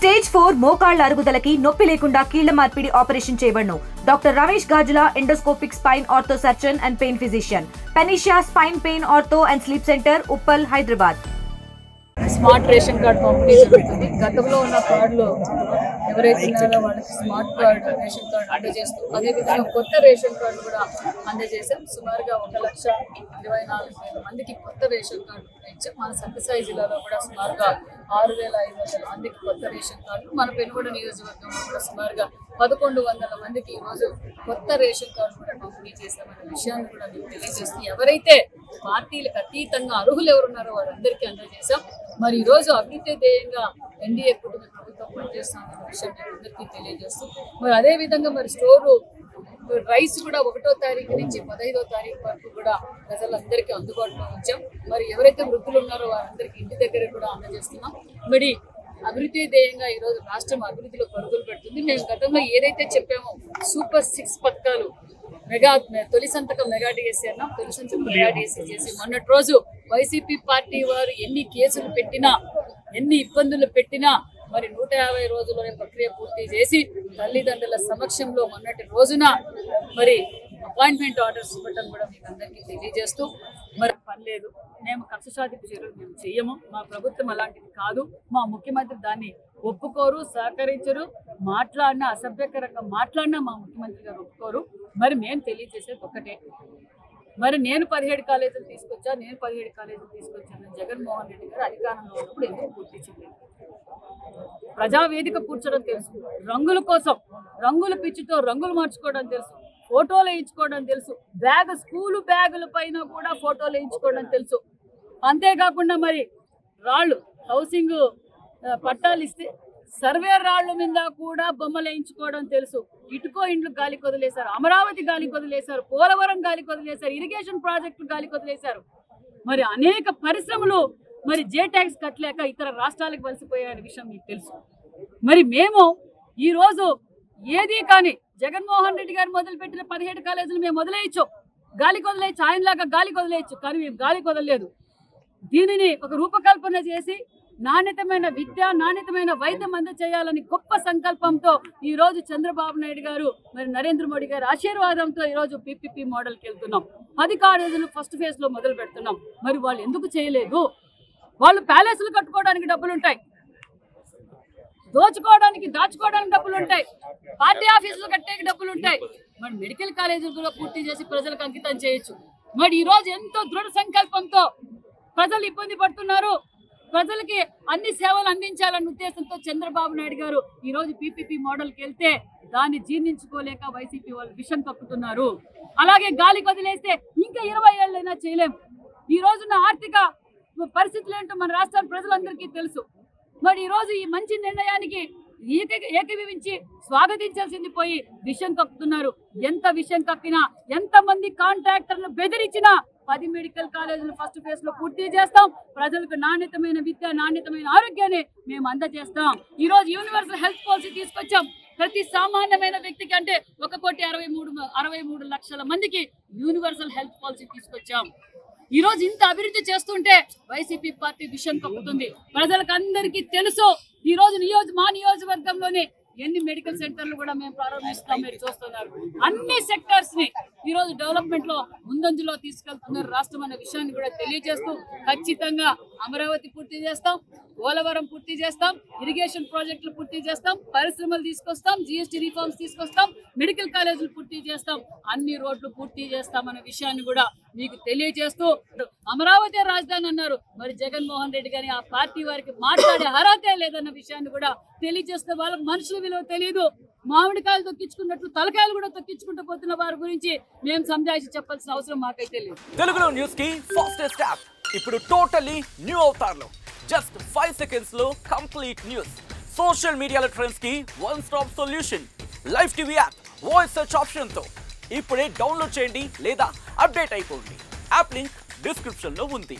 Stage 4 మోకాళ్ల అరుగుదలకి నొప్పి లేకుండా కీళ్ల మార్పిడి ఆపరేషన్ చేయబడును. Doctor Ramesh Gajula, endoscopic spine ortho surgeon and pain physician, Panacea spine pain ortho and sleep centre, Uppal, Hyderabad. Smart ration card పంపిణీ జరుగుతుంది. గతంలో ఉన్న కార్డులో ఎవరైతే ఉన్నారో వాళ్ళకి స్మార్ట్ కార్డ్, రేషన్ కార్డు అందజేస్తూ అదేవిధంగా కొత్త రేషన్ కార్డు కూడా అందజేసాం. సుమారుగా 1,24,000 మందికి కొత్త రేషన్ కార్డు ఇచ్చాం. మన సత్యసాయి జిల్లాలో కూడా సుమారుగా 6,500 మందికి కొత్త రేషన్ కార్డులు, మన పెనుగొండ నియోజకవర్గంలో కూడా సుమారుగా 1,100 మందికి ఈరోజు కొత్త రేషన్ కార్డు కూడా పంపిణీ చేశామనే విషయాన్ని కూడా మీకు తెలియజేస్తూ, ఎవరైతే పార్టీలకు అతీతంగా అర్హులు ఎవరున్నారో వాళ్ళందరికీ అందజేశాం. మరి ఈరోజు అభివృద్ధి ధ్యేయంగా ఎన్డీఏ కుటుంబ ప్రభుత్వం పనిచేస్తున్న విషయాన్ని అందరికీ తెలియజేస్తూ, మరి అదేవిధంగా మరి స్టోరు రైస్ కూడా 1వ తారీఖు నుంచి 15వ తారీఖు వరకు కూడా ప్రజలందరికీ అందుబాటులో ఉంచాం. మరి ఎవరైతే వృద్ధులు ఉన్నారో వారందరికీ ఇంటి దగ్గర కూడా అందజేస్తున్నాం. మరి అభివృద్ధి ధ్యేయంగా ఈరోజు రాష్ట్రం అభివృద్ధిలో పరుగులు పెడుతుంది. మేము గతంలో ఏదైతే చెప్పామో సూపర్ 6 పథకాలు, తొలి సంతకం మెగా డిఎస్సీ అన్నాం, తొలి సంతకం మెగా డిఎస్సీ చేసి మొన్నటి రోజు వైసీపీ పార్టీ వారు ఎన్ని కేసులు పెట్టినా, ఎన్ని ఇబ్బందులు పెట్టినా మరి 150 రోజుల్లోనే ప్రక్రియ పూర్తి చేసి తల్లిదండ్రుల సమక్షంలో మొన్నటి రోజున మరి అపాయింట్మెంట్ ఆర్డర్స్ ఇవ్వడం కూడా మీకు అందరికీ తెలియజేస్తూ, మరి పర్లేదు, మేము కక్ష సాధింపు చర్యలు మేము చెయ్యము, మా ప్రభుత్వం అలాంటిది కాదు, మా ముఖ్యమంత్రి దాన్ని ఒప్పుకోరు, సహకరించరు, మాట్లాడినా అసభ్యకరంగా మాట్లాడినా మా ముఖ్యమంత్రి గారు ఒప్పుకోరు. మరి మేము తెలియజేసేది ఒకటే, మరి నేను 17 కాలేజీలు తీసుకొచ్చాను జగన్మోహన్ రెడ్డి గారు అధికారంలో ఉన్నప్పుడు ఎందుకు పూర్తి చేయలేదు? ప్రజావేదిక కూర్చోవడం తెలుసు, రంగుల కోసం రంగుల పిచ్చితో రంగులు మార్చుకోవడం తెలుసు, ఫోటోలు వేయించుకోవడం తెలుసు, స్కూలు బ్యాగుల పైన కూడా ఫోటోలు వేయించుకోవడం తెలుసు. అంతేకాకుండా మరి రాళ్ళు హౌసింగ్ పట్టాలు ఇస్తే సర్వే రాళ్ల మీద కూడా బొమ్మలు వేయించుకోవడం తెలుసు. ఇటుకో ఇండ్లు గాలి కొదిలేశారు, అమరావతి గాలి కొదిలేశారు, పోలవరం గాలి కొదిలేశారు, ఇరిగేషన్ ప్రాజెక్టులు గాలి కొదిలేశారు. మరి అనేక పరిశ్రమలు మరి జే ట్యాక్స్ కట్టలేక ఇతర రాష్ట్రాలకు వలసిపోయే విషయం మీకు తెలుసు. మరి మేము ఈరోజు ఏది కానీ జగన్మోహన్ రెడ్డి గారు మొదలుపెట్టిన 17 కాలేజీలు మేము వదిలేయచ్చు, గాలి కొదిలేయచ్చు, ఆయనలాగా గాలి కొదిలేయచ్చు, కానీ మేము గాలి కొదలలేదు. దీనిని ఒక రూపకల్పన చేసి నాణ్యతమైన విద్య, నాణ్యతమైన వైద్యం అందజేయాలని గొప్ప సంకల్పంతో ఈరోజు చంద్రబాబు నాయుడు గారు మరి నరేంద్ర మోడీ గారి ఆశీర్వాదంతో ఈరోజు పీపీపీ మోడల్కి వెళ్తున్నాం. 10 కాలేజీలు ఫస్ట్ ఫేజ్లో మొదలు పెడుతున్నాం. మరి వాళ్ళు ఎందుకు చేయలేదు? వాళ్ళు ప్యాలెస్లు కట్టుకోవడానికి డబ్బులు ఉంటాయి, దాచుకోవడానికి డబ్బులు ఉంటాయి, పార్టీ ఆఫీసులు కట్టేకి డబ్బులు ఉంటాయి. మరి మెడికల్ కాలేజీలు కూడా పూర్తి చేసి ప్రజలకు అంకితం చేయొచ్చు. మరి ఈరోజు ఎంతో దృఢ సంకల్పంతో ప్రజలు ఇబ్బంది పడుతున్నారు, ప్రజలకి అన్ని సేవలు అందించాలన్న ఉద్దేశంతో చంద్రబాబు నాయుడు గారు ఈరోజు పీపీపీ మోడల్కి వెళ్తే దాన్ని జీర్ణించుకోలేక వైసీపీ వాళ్ళు విషం కప్పుతున్నారు. అలాగే గాలి వదిలేస్తే ఇంకా 20 ఏళ్ళైనా చేయలేము. ఈ రోజున ఆర్థిక పరిస్థితులు ఏంటో మన రాష్ట్ర ప్రజలందరికీ తెలుసు. మరి ఈరోజు ఈ మంచి నిర్ణయానికి ఏకీభవించి స్వాగతించాల్సింది పోయి విషం కప్పుతున్నారు. ఎంత విషం కప్పినా, ఎంతమంది కాంట్రాక్టర్లు బెదిరించినా 10 మెడికల్ కాలేజీలు ఫస్ట్ ఫేజ్ లో పూర్తి చేస్తాం. ప్రజలకు నాణ్యతమైన విద్య, నాణ్యతమైన ఆరోగ్యాన్ని మేము అందజేస్తాం. ఈ రోజు యూనివర్సల్ హెల్త్ పాలసీ తీసుకొచ్చాం. ప్రతి సామాన్యమైన వ్యక్తికి అంటే 1,63 లక్షల మందికి యూనివర్సల్ హెల్త్ పాలసీ తీసుకొచ్చాం. ఈ రోజు ఇంత అభివృద్ధి చేస్తుంటే వైసీపీ పార్టీ విషయం కప్పుతుంది. ప్రజలకు అందరికీ తెలుసు. ఈ రోజు మా నియోజకవర్గంలోనే ఎన్ని మెడికల్ సెంటర్లు కూడా మేము ప్రారంభిస్తాం, మీరు చూస్తున్నారు. అన్ని సెక్టర్స్ ని ఈ రోజు డెవలప్మెంట్ లో ముందంజలో తీసుకెళ్తున్నారు రాష్ట్రం అనే విషయాన్ని కూడా తెలియజేస్తూ, ఖచ్చితంగా అమరావతి పూర్తి చేస్తాం, పోలవరం పూర్తి చేస్తాం, ఇరిగేషన్ ప్రాజెక్టులు పూర్తి చేస్తాం, పరిశ్రమలు తీసుకొస్తాం, జీఎస్టీ రిఫార్మ్స్ తీసుకొస్తాం, మెడికల్ కాలేజీలు పూర్తి చేస్తాం, అన్ని రోడ్లు పూర్తి చేస్తామనే విషయాన్ని కూడా మీకు తెలియజేస్తూ, అమరావతి రాజధాని అన్నారు. మరి జగన్మోహన్ రెడ్డి గారి ఆ పార్టీ వారికి మాట్లాడే అర్హతే లేదన్న విషయాన్ని కూడా తెలియజేస్తే వాళ్ళకి మనుషుల విలువ తెలియదు. మామిడికాయలు తొక్కించుకున్నట్లు తలకాయలు కూడా తొక్కించుకుంటూ పోతున్న వారి గురించి మేము సంజాయిషి చెప్పాల్సిన అవసరం మాకైతే లేదు. తెలుగులో న్యూస్ కి ఫాస్టెస్ట్ యాప్ ఇప్పుడు టోటల్లీ న్యూ అవతార్లో జస్ట్ 5 seconds లో కంప్లీట్ న్యూస్, సోషల్ మీడియాలో ట్రెండ్స్ కి one stop solution, live TV app voice search option తో ఇప్పుడే డౌన్లోడ్ చేయండి లేదా అప్డేట్ అయిపోండి. యాప్ లింక్ డిస్క్రిప్షన్ లో ఉంది.